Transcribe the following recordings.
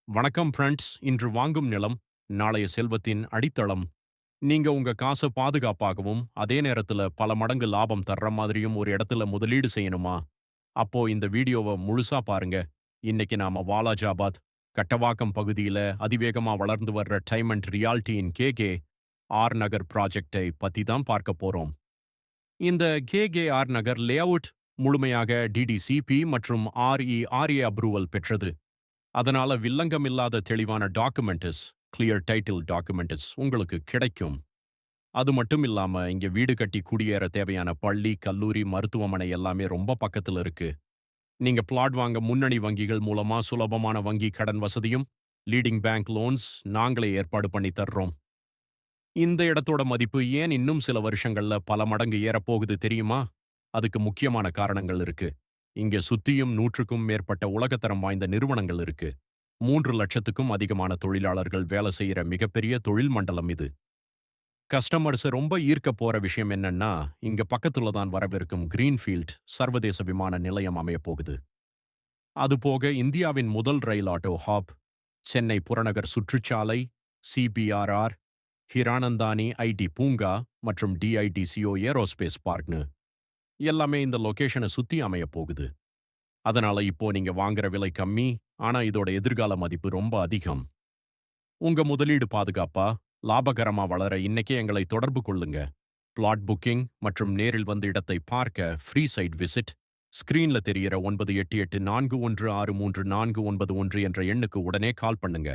வணக்கம் ஃப்ரெண்ட்ஸ். இன்று வாங்கும் நிலம் நாளைய செல்வத்தின் அடித்தளம். நீங்க உங்க காச பாதுகாப்பாகவும், அதே நேரத்துல பல மடங்கு லாபம் தர்ற மாதிரியும் ஒரு இடத்துல முதலீடு செய்யணுமா? அப்போ இந்த வீடியோவ முழுசா பாருங்க. இன்னைக்கு நாம வாலாஜாபாத், கட்டவாக்கம் பகுதியில அதிவேகமா வளர்ந்து வர்ற டைம் அண்ட் ரியால்டியின் ஆர் நகர் ப்ராஜெக்டை பத்தி தான் பார்க்க போறோம். இந்த ஆர் நகர் லேஅவுட் முழுமையாக டிடிசிபி மற்றும் ஆர்ஏ அப்ரூவல் பெற்றது. அதனால வில்லங்கம் இல்லாத தெளிவான கிளியர் டைட்டில் டாக்குமெண்ட்ஸ் உங்களுக்கு கிடைக்கும். அது மட்டும் இல்லாம இங்க வீடு கட்டி குடியேற தேவையான பள்ளி, கல்லூரி, மருத்துவமனை எல்லாமே ரொம்ப பக்கத்துல இருக்கு. நீங்க பிளாட் வாங்க முன்னணி வங்கிகள் மூலமா சுலபமான வங்கி கடன் வசதியும், லீடிங் பேங்க் லோன்ஸ் நாங்களே ஏற்பாடு பண்ணி தர்றோம். இந்த இடத்தோட மதிப்பு ஏன் இன்னும் சில வருஷங்கள்ல பல மடங்கு ஏறப்போகுது தெரியுமா? அதுக்கு முக்கியமான காரணங்கள் இருக்கு. இங்க சுத்தியும் 100க்கும் மேற்பட்ட உலகத்தரம் வாய்ந்த நிறுவனங்கள் இருக்கு. 3 லட்சத்துக்கும் அதிகமான தொழிலாளர்கள் வேலை செய்யற மிகப்பெரிய தொழில் மண்டலம் இது. கஸ்டமர்ஸ் ரொம்ப ஈர்க்க போற விஷயம் என்னன்னா, இங்க பக்கத்துல தான் வரவிருக்கும் கிரீன்ஃபீல்ட் சர்வதேச விமான நிலையம் அமையப் போகுது. அதுபோக இந்தியாவின் முதல் ரயில் ஆட்டோ ஹாப், சென்னை புறநகர் சுற்றுச்சாலை, சிபிஆர்ஆர், ஹிரானந்தானி ஐடி பூங்கா மற்றும் டிஐடிசிஓ ஏரோஸ்பேஸ் பார்க்னு எல்லாமே இந்த லொகேஷனை சுத்தி அமையப் போகுது. அதனால இப்போ நீங்க வாங்குற விலை கம்மி, ஆனா இதோட எதிர்கால மதிப்பு ரொம்ப அதிகம். உங்க முதலீடு பாதுகாப்பா, லாபகரமா வளர இன்னைக்கே எங்களை தொடர்பு கொள்ளுங்க. பிளாட் புக்கிங் மற்றும் நேரில் வந்து இடத்தை பார்க்க ஃப்ரீ சைட் விசிட் ஸ்கிரீன்ல தெரியிற 9884163491 என்ற எண்ணுக்கு உடனே கால் பண்ணுங்க.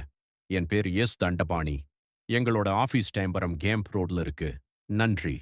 என் பேர் எஸ். தண்டபாணி. எங்களோட ஆபீஸ் டைம்பரம் கேம்ப் ரோட்ல இருக்கு. நன்றி.